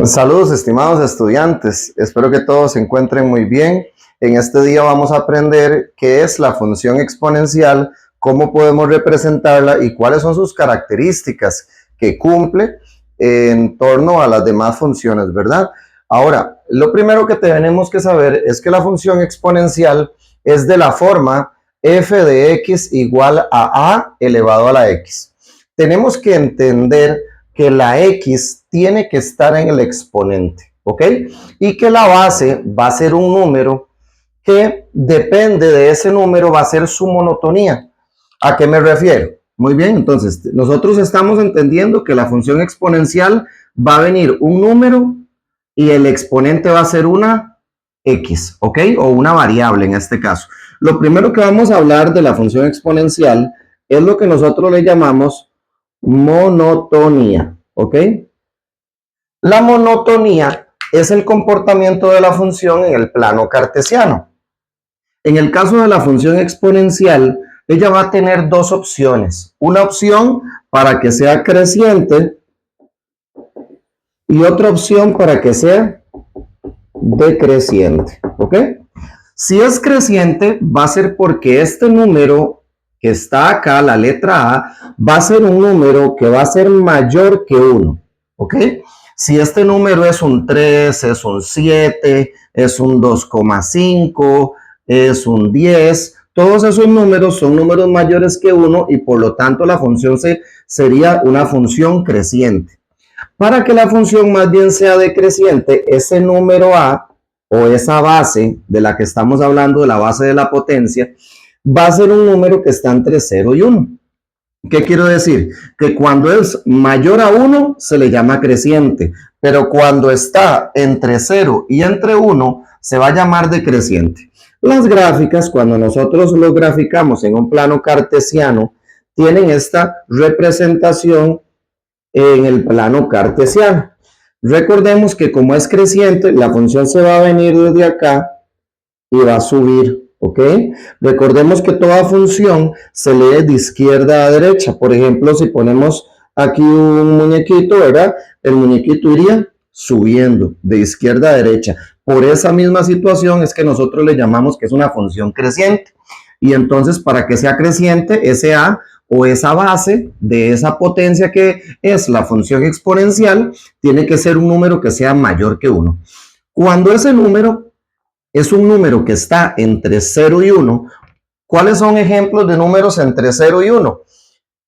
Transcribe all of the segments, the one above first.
Saludos, estimados estudiantes. Espero que todos se encuentren muy bien. En este día vamos a aprender qué es la función exponencial, cómo podemos representarla y cuáles son sus características que cumple en torno a las demás funciones, ¿verdad? Ahora, lo primero que tenemos que saber es que la función exponencial es de la forma f de x igual a elevado a la x. Tenemos que entender que la x tiene que estar en el exponente, ¿ok? Y que la base va a ser un número que depende de ese número, va a ser su monotonía. ¿A qué me refiero? Muy bien, entonces nosotros estamos entendiendo que la función exponencial va a venir un número y el exponente va a ser una x, ¿ok? O una variable en este caso. Lo primero que vamos a hablar de la función exponencial es lo que nosotros le llamamos monotonía, ¿ok? La monotonía es el comportamiento de la función en el plano cartesiano. En el caso de la función exponencial, ella va a tener dos opciones. Una opción para que sea creciente y otra opción para que sea decreciente, ¿ok? Si es creciente, va a ser porque este número que está acá, la letra A, va a ser un número que va a ser mayor que 1, ¿ok? Si este número es un 3, es un 7, es un 2,5, es un 10, todos esos números son números mayores que 1 y por lo tanto la función sería una función creciente. Para que la función más bien sea decreciente, ese número A o esa base de la que estamos hablando, de la base de la potencia, va a ser un número que está entre 0 y 1. ¿Qué quiero decir? Que cuando es mayor a 1 se le llama creciente, pero cuando está entre 0 y entre 1 se va a llamar decreciente. Las gráficas, cuando nosotros lo graficamos en un plano cartesiano, tienen esta representación en el plano cartesiano. Recordemos que como es creciente, la función se va a venir desde acá y va a subir, ¿ok? Recordemos que toda función se lee de izquierda a derecha. Por ejemplo, si ponemos aquí un muñequito, ¿verdad? El muñequito iría subiendo de izquierda a derecha. Por esa misma situación es que nosotros le llamamos que es una función creciente. Y entonces, para que sea creciente, ese a o esa base de esa potencia que es la función exponencial, tiene que ser un número que sea mayor que 1. Cuando ese número es un número que está entre 0 y 1, ¿cuáles son ejemplos de números entre 0 y 1?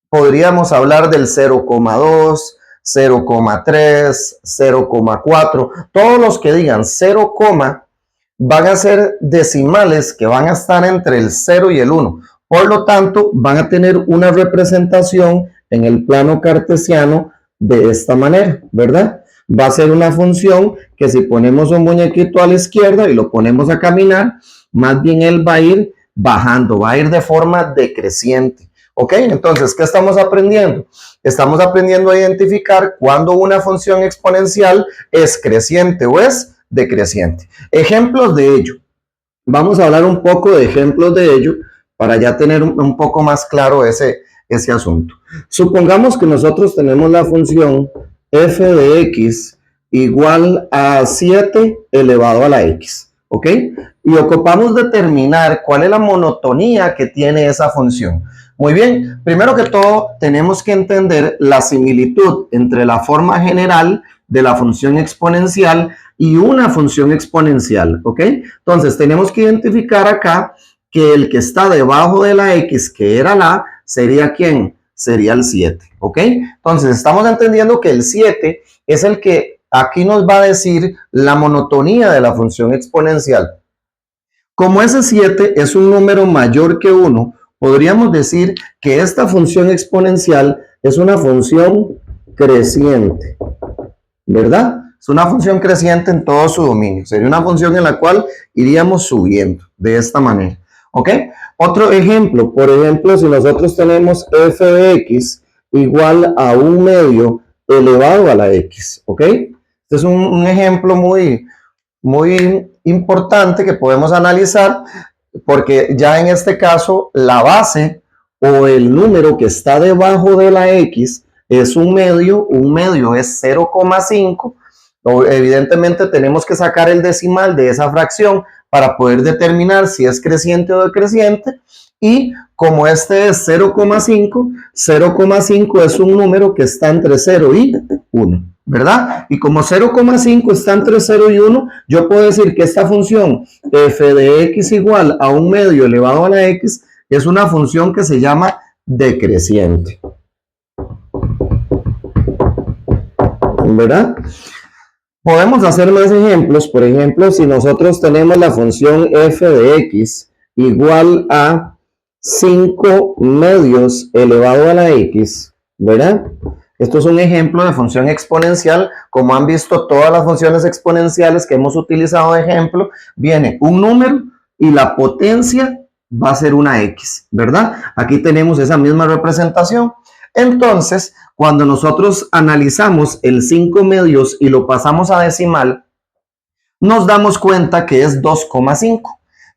Podríamos hablar del 0,2, 0,3, 0,4. Todos los que digan 0, van a ser decimales que van a estar entre el 0 y el 1. Por lo tanto, van a tener una representación en el plano cartesiano de esta manera, ¿verdad? Va a ser una función que si ponemos un muñequito a la izquierda y lo ponemos a caminar, más bien él va a ir bajando, va a ir de forma decreciente. ¿Ok? Entonces, ¿qué estamos aprendiendo? Estamos aprendiendo a identificar cuando una función exponencial es creciente o es decreciente. Ejemplos de ello. Vamos a hablar un poco de ejemplos de ello para ya tener un poco más claro ese asunto. Supongamos que nosotros tenemos la función f de x igual a 7 elevado a la x, ¿ok? Y ocupamos determinar cuál es la monotonía que tiene esa función. Muy bien, primero que todo tenemos que entender la similitud entre la forma general de la función exponencial y una función exponencial, ¿ok? Entonces tenemos que identificar acá que el que está debajo de la x, que era la, sería ¿quién? Sería el 7, ¿ok? Entonces estamos entendiendo que el 7 es el que aquí nos va a decir la monotonía de la función exponencial. Como ese 7 es un número mayor que 1, podríamos decir que esta función exponencial es una función creciente, ¿verdad? Es una función creciente en todo su dominio. Sería una función en la cual iríamos subiendo de esta manera. ¿Ok? Otro ejemplo, por ejemplo, si nosotros tenemos f de x igual a 1/2 elevado a la x. ¿Ok? Este es un ejemplo muy importante que podemos analizar porque ya en este caso la base o el número que está debajo de la x es un medio es 0,5 Evidentemente tenemos que sacar el decimal de esa fracción para poder determinar si es creciente o decreciente. Y como este es 0,5, 0,5 es un número que está entre 0 y 1, ¿verdad? Y como 0,5 está entre 0 y 1, yo puedo decir que esta función f de x igual a 1 medio elevado a la x es una función que se llama decreciente, ¿verdad? Podemos hacer más ejemplos. Por ejemplo, si nosotros tenemos la función f de x igual a 5 medios elevado a la x, ¿verdad? Esto es un ejemplo de función exponencial. Como han visto, todas las funciones exponenciales que hemos utilizado de ejemplo, viene un número y la potencia va a ser una x, ¿verdad? Aquí tenemos esa misma representación. Entonces, cuando nosotros analizamos el 5 medios y lo pasamos a decimal, nos damos cuenta que es 2,5.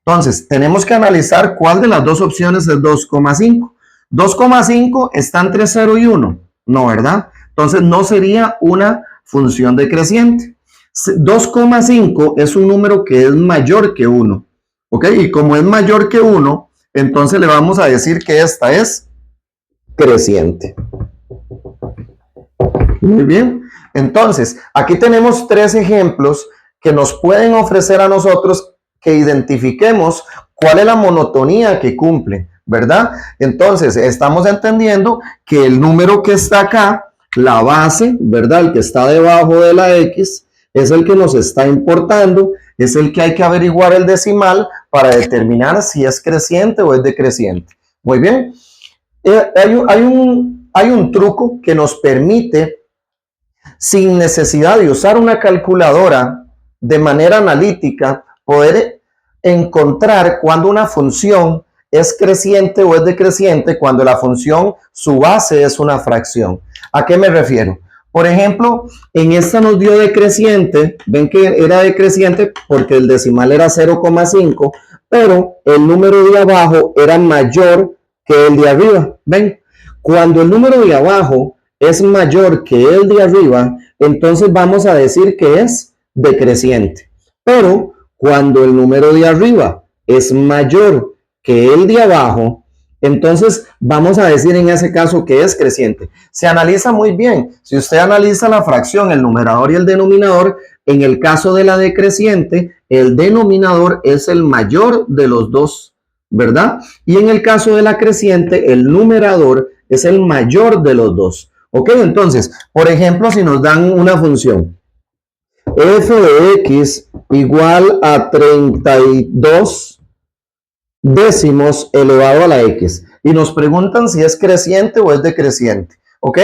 Entonces, tenemos que analizar cuál de las dos opciones es 2,5. 2,5 está entre 0 y 1, no, ¿verdad? Entonces, no sería una función decreciente. 2,5 es un número que es mayor que 1, ¿ok? Y como es mayor que 1, entonces le vamos a decir que esta es creciente. Muy bien. Entonces, aquí tenemos 3 ejemplos que nos pueden ofrecer a nosotros que identifiquemos cuál es la monotonía que cumple, ¿verdad? Entonces, estamos entendiendo que el número que está acá, la base, ¿verdad? El que está debajo de la X, es el que nos está importando, es el que hay que averiguar el decimal para determinar si es creciente o es decreciente. Muy bien. Hay un truco que nos permite, sin necesidad de usar una calculadora, de manera analítica, poder encontrar cuando una función es creciente o es decreciente cuando la función, su base es una fracción. ¿A qué me refiero? Por ejemplo, en esta nos dio decreciente, ven que era decreciente porque el decimal era 0,5, pero el número de abajo era mayor que el de arriba. Ven, cuando el número de abajo es mayor que el de arriba, entonces vamos a decir que es decreciente. Pero cuando el número de arriba es mayor que el de abajo, entonces vamos a decir en ese caso que es creciente. Se analiza muy bien. Si usted analiza la fracción, el numerador y el denominador, en el caso de la decreciente, el denominador es el mayor de los dos, ¿verdad? Y en el caso de la creciente, el numerador es el mayor de los dos. Ok, entonces, por ejemplo, si nos dan una función f de x igual a 32 décimos elevado a la x y nos preguntan si es creciente o es decreciente. Ok,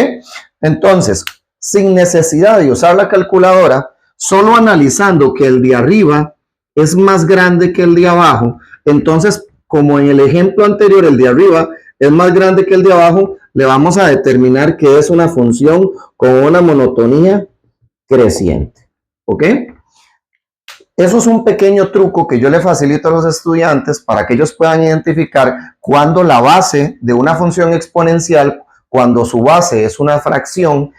entonces, sin necesidad de usar la calculadora, solo analizando que el de arriba es más grande que el de abajo, entonces, como en el ejemplo anterior, el de arriba es más grande que el de abajo, le vamos a determinar que es una función con una monotonía creciente. ¿Ok? Eso es un pequeño truco que yo le facilito a los estudiantes para que ellos puedan identificar cuando la base de una función exponencial, cuando su base es una fracción,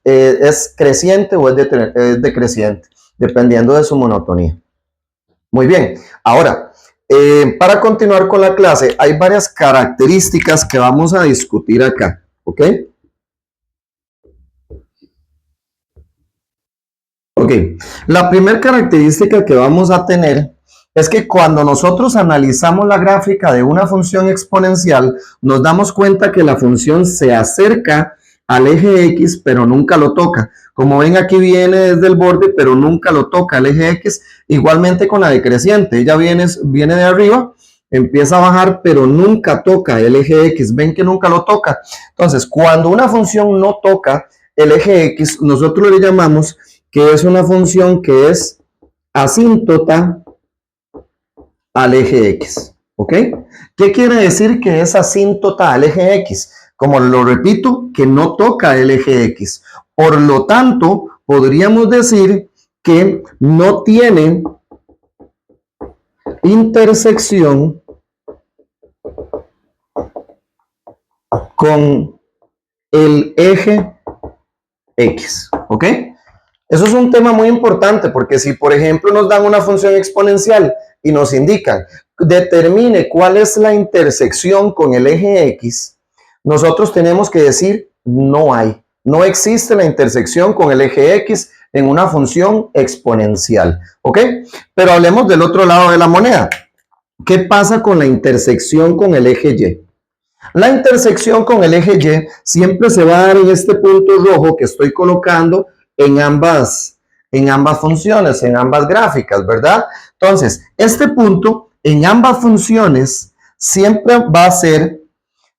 es creciente o es decreciente, dependiendo de su monotonía. Muy bien, ahora, para continuar con la clase, hay varias características que vamos a discutir acá, ¿ok? Ok, la primera característica que vamos a tener es que cuando nosotros analizamos la gráfica de una función exponencial, nos damos cuenta que la función se acerca al eje X, pero nunca lo toca. Como ven, aquí viene desde el borde, pero nunca lo toca el eje X. Igualmente con la decreciente, ella viene de arriba, empieza a bajar, pero nunca toca el eje X. Ven que nunca lo toca. Entonces, cuando una función no toca el eje X, nosotros le llamamos que es una función que es asíntota al eje X. ¿Ok? ¿Qué quiere decir que es asíntota al eje X? Como lo repito, que no toca el eje X. Por lo tanto, podríamos decir que no tiene intersección con el eje X. ¿Ok? Eso es un tema muy importante porque si, por ejemplo, nos dan una función exponencial y nos indican, determine cuál es la intersección con el eje X, nosotros tenemos que decir no hay. No existe la intersección con el eje X en una función exponencial, ¿ok? Pero hablemos del otro lado de la moneda. ¿Qué pasa con la intersección con el eje Y? La intersección con el eje Y siempre se va a dar en este punto rojo que estoy colocando en ambas funciones, en ambas gráficas, ¿verdad? Entonces, este punto en ambas funciones siempre va a ser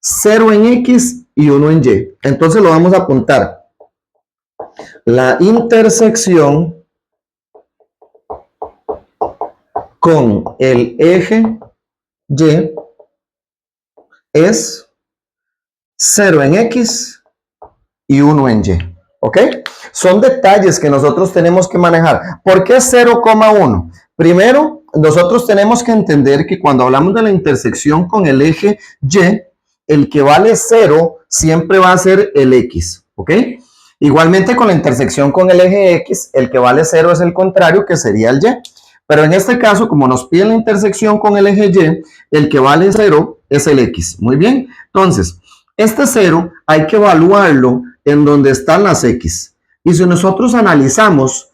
0 en X y 1 en Y. Entonces lo vamos a apuntar. La intersección con el eje Y es 0 en X y 1 en Y. ¿Ok? Son detalles que nosotros tenemos que manejar. ¿Por qué 0,1? Primero, nosotros tenemos que entender que cuando hablamos de la intersección con el eje Y, el que vale 0 siempre va a ser el X. ¿Ok? Igualmente con la intersección con el eje X, el que vale 0 es el contrario, que sería el Y. Pero en este caso, como nos piden la intersección con el eje Y, el que vale 0 es el X. Muy bien. Entonces, este 0 hay que evaluarlo en donde están las X. Y si nosotros analizamos,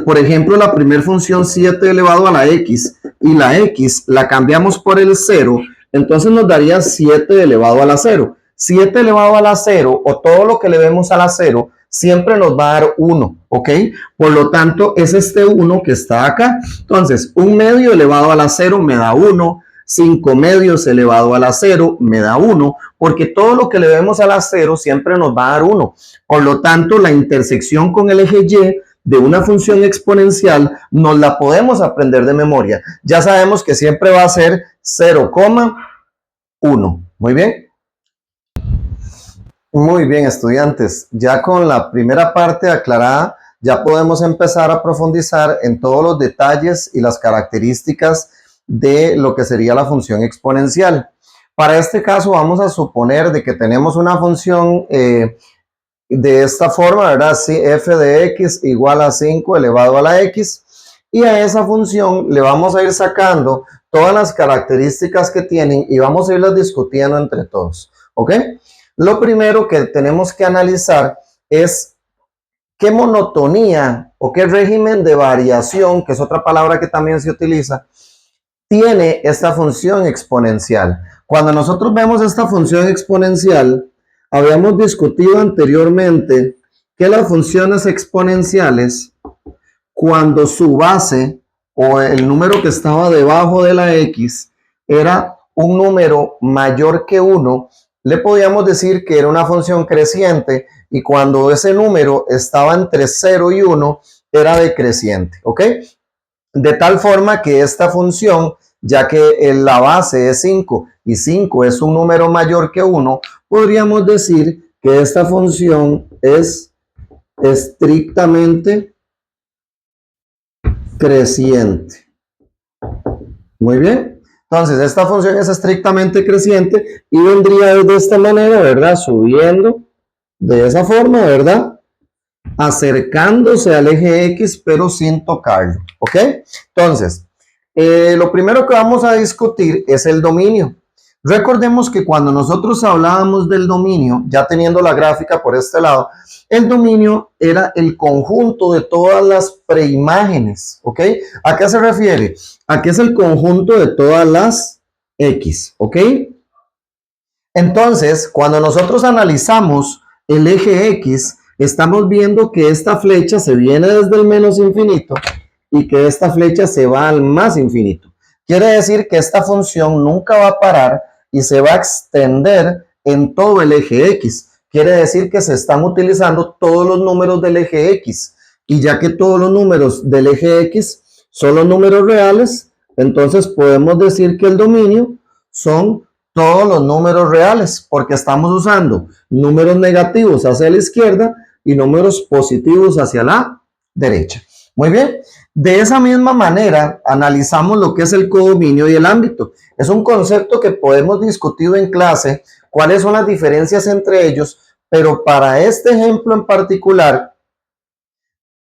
por ejemplo, la primera función 7 elevado a la X y la X la cambiamos por el 0, entonces nos daría 7 elevado a la 0. 7 elevado a la 0 o todo lo que le vemos a la 0 siempre nos va a dar 1, ¿ok? Por lo tanto, es este 1 que está acá. Entonces, 1 medio elevado a la 0 me da 1. 5 medios elevado a la 0 me da 1, porque todo lo que le vemos a la 0 siempre nos va a dar 1. Por lo tanto, la intersección con el eje Y de una función exponencial nos la podemos aprender de memoria. Ya sabemos que siempre va a ser 0,1. Muy bien. Muy bien, estudiantes. Ya con la primera parte aclarada, ya podemos empezar a profundizar en todos los detalles y las características de lo que sería la función exponencial. Para este caso vamos a suponer de que tenemos una función de esta forma, ¿verdad? F de x igual a 5 elevado a la x, y a esa función le vamos a ir sacando todas las características que tienen y vamos a irlas discutiendo entre todos, ¿ok? Lo primero que tenemos que analizar es qué monotonía o qué régimen de variación, que es otra palabra que también se utiliza, tiene esta función exponencial. Cuando nosotros vemos esta función exponencial, habíamos discutido anteriormente que las funciones exponenciales, cuando su base o el número que estaba debajo de la x era un número mayor que 1, le podíamos decir que era una función creciente, y cuando ese número estaba entre 0 y 1 era decreciente, ¿ok? De tal forma que esta función, ya que la base es 5 y 5 es un número mayor que 1, podríamos decir que esta función es estrictamente creciente. Muy bien. Entonces, esta función es estrictamente creciente y vendría de esta manera, ¿verdad? Subiendo de esa forma, ¿verdad? Acercándose al eje X, pero sin tocarlo, ¿ok? Entonces, lo primero que vamos a discutir es el dominio. Recordemos que cuando nosotros hablábamos del dominio, ya teniendo la gráfica por este lado, el dominio era el conjunto de todas las preimágenes, ¿ok? ¿A qué se refiere? A que es el conjunto de todas las X, ¿ok? Entonces, cuando nosotros analizamos el eje X, estamos viendo que esta flecha se viene desde el menos infinito y que esta flecha se va al más infinito. Quiere decir que esta función nunca va a parar y se va a extender en todo el eje X. Quiere decir que se están utilizando todos los números del eje X. Y ya que todos los números del eje X son los números reales, entonces podemos decir que el dominio son todos los números reales, porque estamos usando números negativos hacia la izquierda y números positivos hacia la derecha. Muy bien. De esa misma manera, analizamos lo que es el codominio y el ámbito. Es un concepto que podemos discutir en clase, cuáles son las diferencias entre ellos, pero para este ejemplo en particular,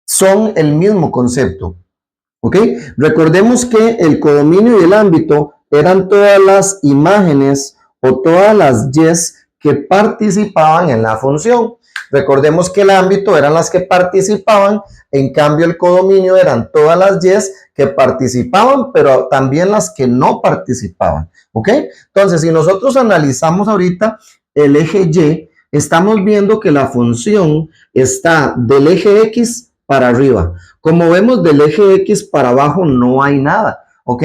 son el mismo concepto. ¿Ok? Recordemos que el codominio y el ámbito eran todas las imágenes o todas las yes que participaban en la función. Recordemos que el ámbito eran las que participaban, en cambio el codominio eran todas las yes que participaban, pero también las que no participaban. ¿Ok? Entonces, si nosotros analizamos ahorita el eje Y, estamos viendo que la función está del eje X para arriba. Como vemos, del eje X para abajo no hay nada, ¿ok?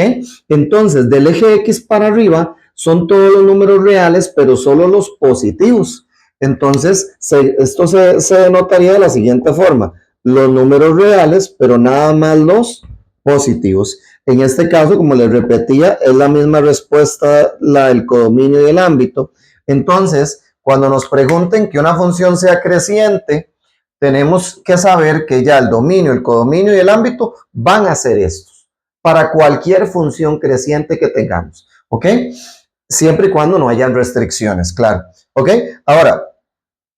Entonces, del eje X para arriba son todos los números reales, pero solo los positivos. Entonces, esto se denotaría de la siguiente forma. Los números reales, pero nada más los positivos. En este caso, como les repetía, es la misma respuesta, la del codominio y el ámbito. Entonces, cuando nos pregunten que una función sea creciente, tenemos que saber que ya el dominio, el codominio y el ámbito van a ser estos para cualquier función creciente que tengamos, ¿ok? Siempre y cuando no hayan restricciones, claro, ¿ok? Ahora,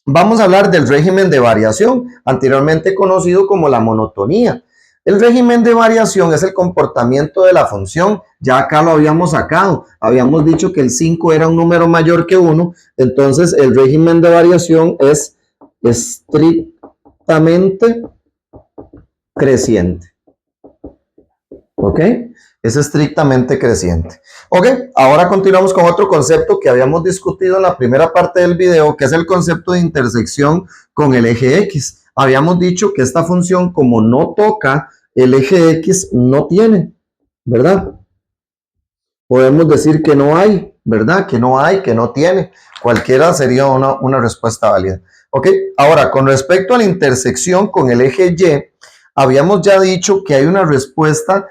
vamos a hablar del régimen de variación, anteriormente conocido como la monotonía. El régimen de variación es el comportamiento de la función. Ya acá lo habíamos sacado. Habíamos dicho que el 5 era un número mayor que 1. Entonces, el régimen de variación es estrictamente creciente. ¿Ok? Es estrictamente creciente. Ok, ahora continuamos con otro concepto que habíamos discutido en la primera parte del video, que es el concepto de intersección con el eje X. Habíamos dicho que esta función, como no toca el eje X, no tiene, ¿verdad? Podemos decir que no hay, ¿verdad? Que no hay, que no tiene. Cualquiera sería una respuesta válida. Ok, ahora con respecto a la intersección con el eje Y, habíamos ya dicho que hay una respuesta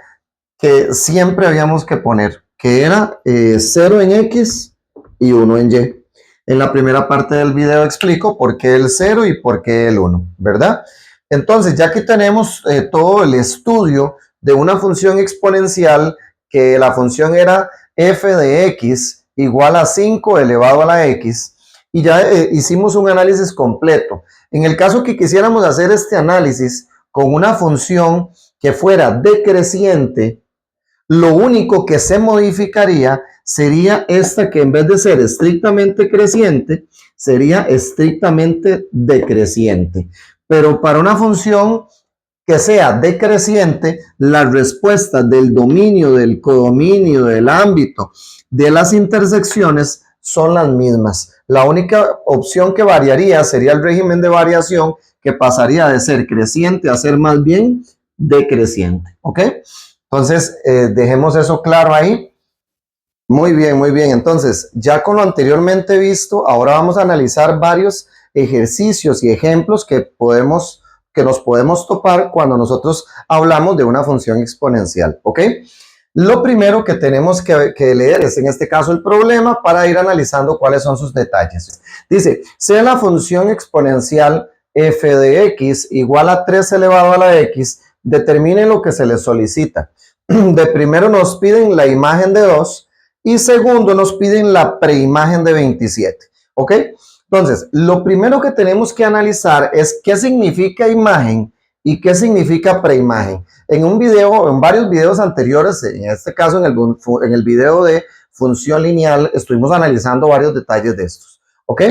que siempre habíamos que poner, que era 0 en X y 1 en Y. En la primera parte del video explico por qué el 0 y por qué el 1, ¿verdad? Entonces, ya que tenemos todo el estudio de una función exponencial, que la función era f de x igual a 5 elevado a la x, y ya hicimos un análisis completo. En el caso que quisiéramos hacer este análisis con una función que fuera decreciente, lo único que se modificaría sería esta, que en vez de ser estrictamente creciente, sería estrictamente decreciente. Pero para una función que sea decreciente, las respuestas del dominio, del codominio, del ámbito, de las intersecciones son las mismas. La única opción que variaría sería el régimen de variación, que pasaría de ser creciente a ser más bien decreciente. ¿Ok? Entonces, dejemos eso claro ahí. Muy bien, muy bien. Entonces, ya con lo anteriormente visto, ahora vamos a analizar varios ejercicios y ejemplos que nos podemos topar cuando nosotros hablamos de una función exponencial, ¿ok? Lo primero que tenemos que leer es, en este caso, el problema para ir analizando cuáles son sus detalles. Dice, sea la función exponencial f de x igual a 3 elevado a la x, determine lo que se le solicita. De primero nos piden la imagen de 2 y segundo nos piden la preimagen de 27, ¿ok? Entonces, lo primero que tenemos que analizar es qué significa imagen y qué significa preimagen. En un video, en varios videos anteriores, en este caso en el video de función lineal, estuvimos analizando varios detalles de estos, ¿ok?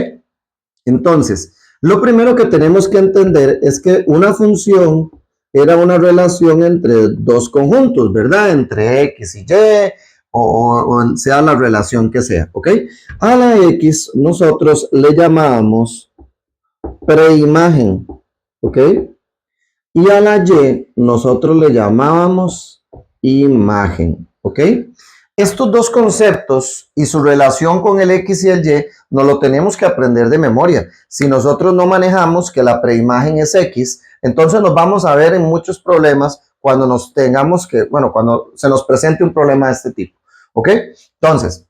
Entonces, lo primero que tenemos que entender es que una función era una relación entre dos conjuntos, ¿verdad? Entre X y Y, o sea la relación que sea, ¿ok? A la X nosotros le llamábamos preimagen, ¿ok? Y a la Y nosotros le llamábamos imagen, ¿ok? Estos dos conceptos y su relación con el X y el Y nos lo tenemos que aprender de memoria. Si nosotros no manejamos que la preimagen es X, entonces nos vamos a ver en muchos problemas cuando cuando se nos presente un problema de este tipo, ¿ok? Entonces,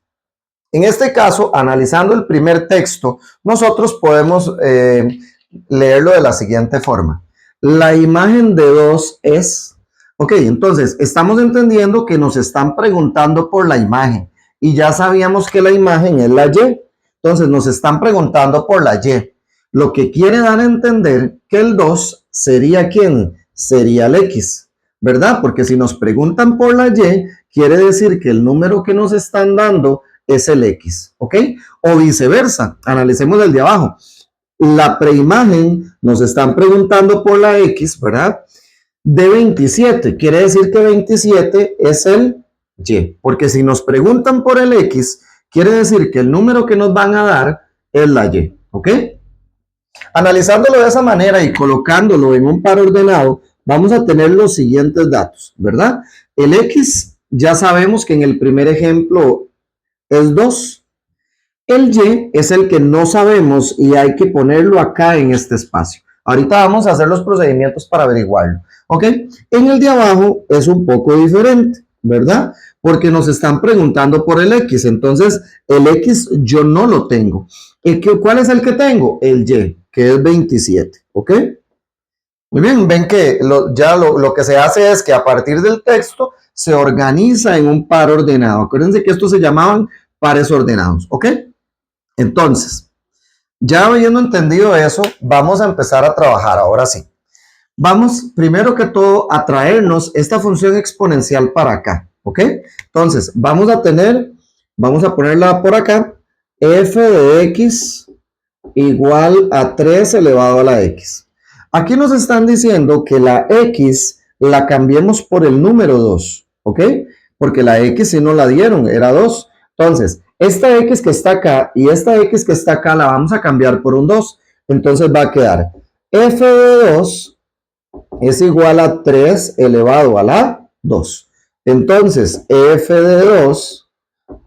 en este caso, analizando el primer texto, nosotros podemos leerlo de la siguiente forma. La imagen de 2 es... Ok, entonces estamos entendiendo que nos están preguntando por la imagen y ya sabíamos que la imagen es la Y. Entonces nos están preguntando por la Y. Lo que quiere dar a entender que el 2 sería ¿quién? sería el X, ¿verdad? Porque si nos preguntan por la Y, quiere decir que el número que nos están dando es el X, ¿ok? O viceversa, analicemos el de abajo. La preimagen nos están preguntando por la X, ¿verdad? De 27, quiere decir que 27 es el Y, porque si nos preguntan por el X, quiere decir que el número que nos van a dar es la Y, ¿ok? Analizándolo de esa manera y colocándolo en un par ordenado, vamos a tener los siguientes datos, ¿verdad? El X ya sabemos que en el primer ejemplo es 2. El Y es el que no sabemos y hay que ponerlo acá en este espacio. Ahorita vamos a hacer los procedimientos para averiguarlo, ¿ok? En el de abajo es un poco diferente, ¿verdad? Porque nos están preguntando por el X, entonces el X yo no lo tengo. ¿Cuál es el que tengo? El Y, que es 27, ¿ok? Muy bien, ven que lo que se hace es que a partir del texto se organiza en un par ordenado. Acuérdense que estos se llamaban pares ordenados, ¿ok? Entonces, ya habiendo entendido eso, vamos a empezar a trabajar. Ahora sí. Vamos, primero que todo, a traernos esta función exponencial para acá, ¿ok? Entonces, vamos a ponerla por acá, f de x igual a 3 elevado a la x. Aquí nos están diciendo que la x la cambiemos por el número 2, ¿ok? Porque la x si no la dieron, era 2. Entonces, esta x que está acá y esta x que está acá la vamos a cambiar por un 2. Entonces va a quedar f de 2 es igual a 3 elevado a la 2. Entonces, f de 2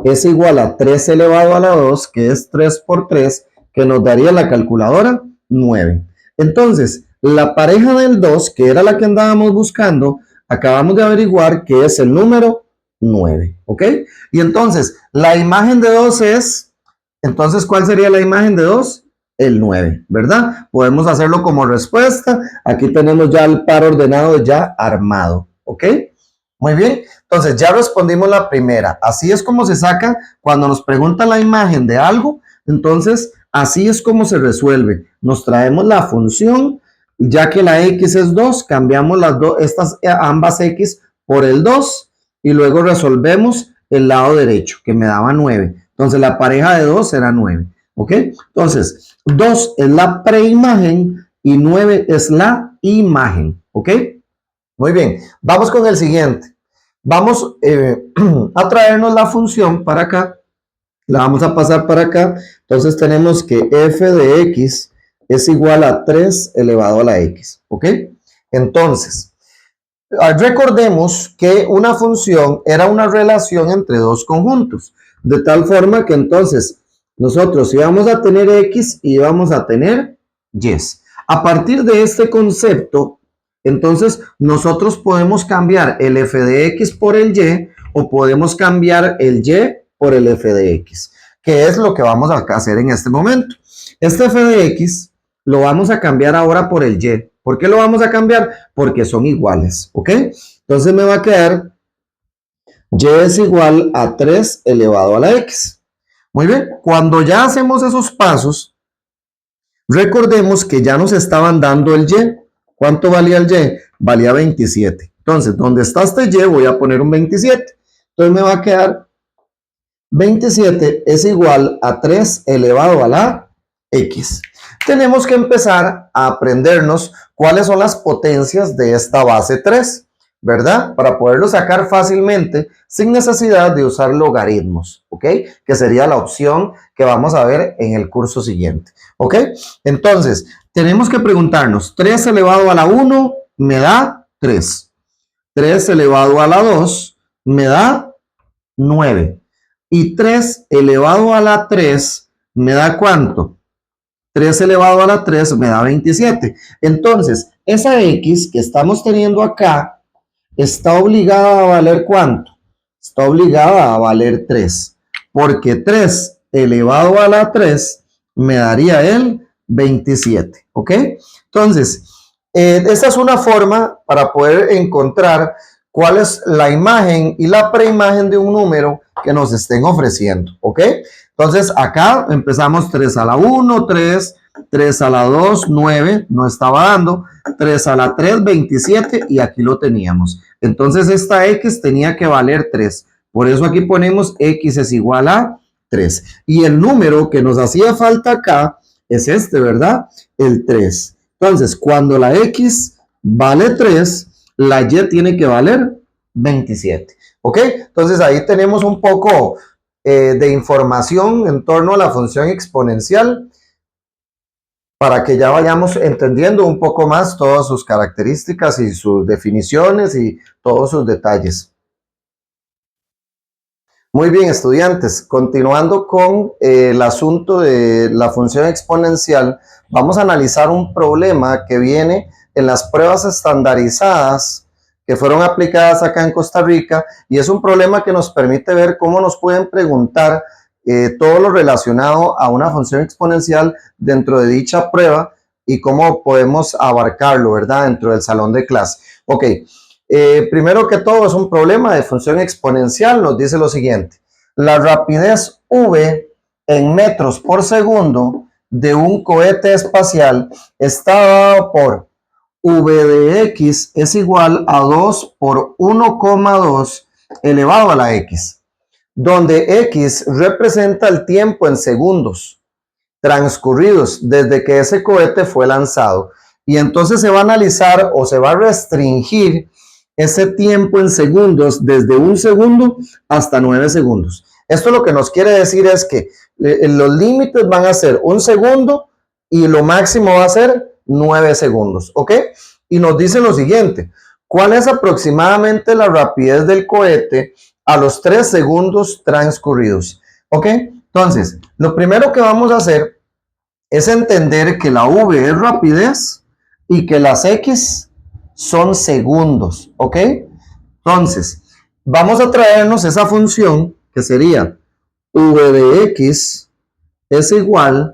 es igual a 3 elevado a la 2, que es 3 por 3, que nos daría la calculadora 9. Entonces, la pareja del 2, que era la que andábamos buscando, acabamos de averiguar que es el número 9, ¿ok? Y entonces, la imagen de 2 es, entonces, ¿cuál sería la imagen de 2? El 9, ¿verdad? Podemos hacerlo como respuesta. Aquí tenemos ya el par ordenado ya armado, ¿ok? Muy bien, entonces ya respondimos la primera. Así es como se saca cuando nos preguntan la imagen de algo. Entonces, así es como se resuelve. Nos traemos la función, ya que la x es 2, cambiamos estas ambas x por el 2 y luego resolvemos el lado derecho, que me daba 9. Entonces, la pareja de 2 será 9. ¿Ok? Entonces, 2 es la preimagen y 9 es la imagen. ¿Ok? Muy bien, vamos con el siguiente. Vamos a traernos la función para acá. La vamos a pasar para acá. Entonces tenemos que f de x es igual a 3 elevado a la x. ¿Ok? Entonces, recordemos que una función era una relación entre dos conjuntos. De tal forma que entonces nosotros íbamos a tener x y íbamos a tener y. A partir de este concepto, entonces nosotros podemos cambiar el f de x por el y o podemos cambiar el y por el f de x, que es lo que vamos a hacer en este momento. Este f de x lo vamos a cambiar ahora por el y. ¿Por qué lo vamos a cambiar? Porque son iguales, ¿ok? Entonces me va a quedar y es igual a 3 elevado a la x. Muy bien, cuando ya hacemos esos pasos, recordemos que ya nos estaban dando el y. ¿Cuánto valía el y? Valía 27. Entonces, donde está este y, voy a poner un 27. Entonces me va a quedar 27 es igual a 3 elevado a la x. Tenemos que empezar a aprendernos cuáles son las potencias de esta base 3, ¿verdad? Para poderlo sacar fácilmente sin necesidad de usar logaritmos, ¿ok? Que sería la opción que vamos a ver en el curso siguiente, ¿ok? Entonces, tenemos que preguntarnos, 3 elevado a la 1 me da 3. 3 elevado a la 2 me da 9. Y 3 elevado a la 3 me da ¿cuánto? 3 elevado a la 3 me da 27. Entonces, esa x que estamos teniendo acá está obligada a valer ¿cuánto? Está obligada a valer 3. Porque 3 elevado a la 3 me daría el 27. ¿Ok? Entonces, esta es una forma para poder encontrar cuál es la imagen y la preimagen de un número que nos estén ofreciendo, ¿ok? Entonces, acá empezamos 3 a la 1, 3, 3 a la 2, 9, no estaba dando. 3 a la 3, 27 y aquí lo teníamos. Entonces esta X tenía que valer 3. Por eso aquí ponemos X es igual a 3. Y el número que nos hacía falta acá es este, ¿verdad? El 3. Entonces, cuando la X vale 3, la Y tiene que valer 27. ¿Ok? Entonces ahí tenemos un poco de información en torno a la función exponencial para que ya vayamos entendiendo un poco más todas sus características y sus definiciones y todos sus detalles. Muy bien, estudiantes, continuando con el asunto de la función exponencial, vamos a analizar un problema que viene en las pruebas estandarizadas que fueron aplicadas acá en Costa Rica, y es un problema que nos permite ver cómo nos pueden preguntar todo lo relacionado a una función exponencial dentro de dicha prueba y cómo podemos abarcarlo, ¿verdad? Dentro del salón de clase. Ok, primero que todo es un problema de función exponencial, nos dice lo siguiente. La rapidez v en metros por segundo de un cohete espacial está dado por v de x es igual a 2 por 1,2 elevado a la x, donde x representa el tiempo en segundos transcurridos desde que ese cohete fue lanzado. Y entonces se va a analizar o se va a restringir ese tiempo en segundos desde 1 segundo hasta 9 segundos. Esto lo que nos quiere decir es que los límites van a ser 1 segundo y lo máximo va a ser 9 segundos, ¿ok? Y nos dice lo siguiente, ¿cuál es aproximadamente la rapidez del cohete a los 3 segundos transcurridos? ¿Ok? Entonces, lo primero que vamos a hacer es entender que la v es rapidez y que las x son segundos, ¿ok? Entonces, vamos a traernos esa función que sería v de x es igual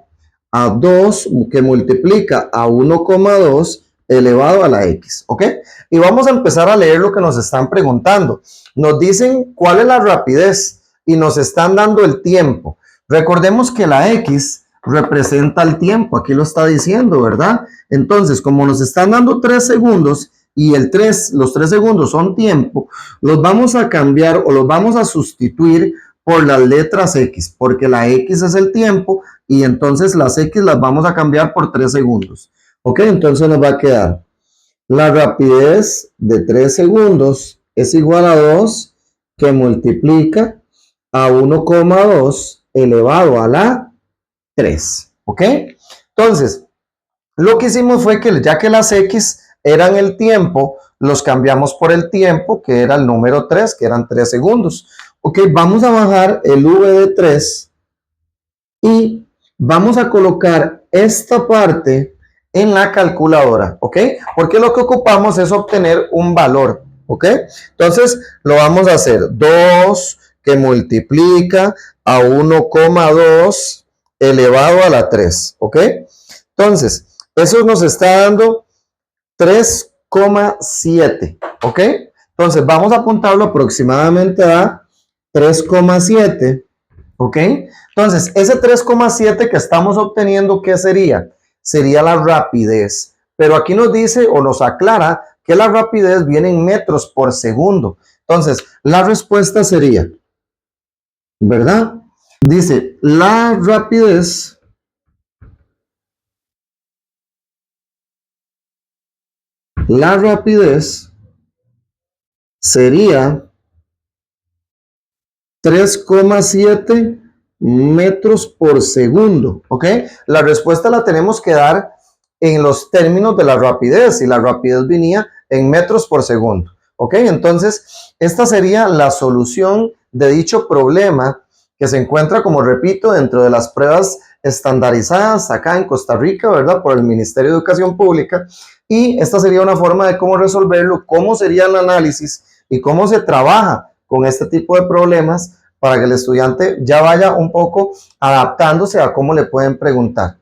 a 2 que multiplica a 1,2 elevado a la x, ¿ok? Y vamos a empezar a leer lo que nos están preguntando. Nos dicen cuál es la rapidez y nos están dando el tiempo. Recordemos que la x representa el tiempo, aquí lo está diciendo, ¿verdad? Entonces, como nos están dando 3 segundos y los 3 segundos son tiempo, los vamos a cambiar o los vamos a sustituir por las letras x, porque la x es el tiempo y entonces las x las vamos a cambiar por 3 segundos. Ok, entonces nos va a quedar la rapidez de 3 segundos es igual a 2 que multiplica a 1,2 elevado a la 3. ¿Ok? Entonces, lo que hicimos fue que ya que las x eran el tiempo, los cambiamos por el tiempo, que era el número 3, que eran 3 segundos. Ok, vamos a bajar el v de 3 y vamos a colocar esta parte en la calculadora, ¿ok? Porque lo que ocupamos es obtener un valor, ¿ok? Entonces, lo vamos a hacer 2 que multiplica a 1,2 elevado a la 3, ¿ok? Entonces, eso nos está dando 3,7, ¿ok? Entonces, vamos a apuntarlo aproximadamente a 3,7, ¿ok? Entonces, ese 3,7 que estamos obteniendo, ¿qué sería? Sería la rapidez. Pero aquí nos dice o nos aclara que la rapidez viene en metros por segundo. Entonces, la respuesta sería, ¿verdad? Dice, la rapidez sería 3,7 metros por segundo, ¿ok? La respuesta la tenemos que dar en los términos de la rapidez y la rapidez venía en metros por segundo, ¿ok? Entonces, esta sería la solución de dicho problema que se encuentra, como repito, dentro de las pruebas estandarizadas acá en Costa Rica, ¿verdad? Por el Ministerio de Educación Pública, y esta sería una forma de cómo resolverlo, cómo sería el análisis y cómo se trabaja con este tipo de problemas para que el estudiante ya vaya un poco adaptándose a cómo le pueden preguntar.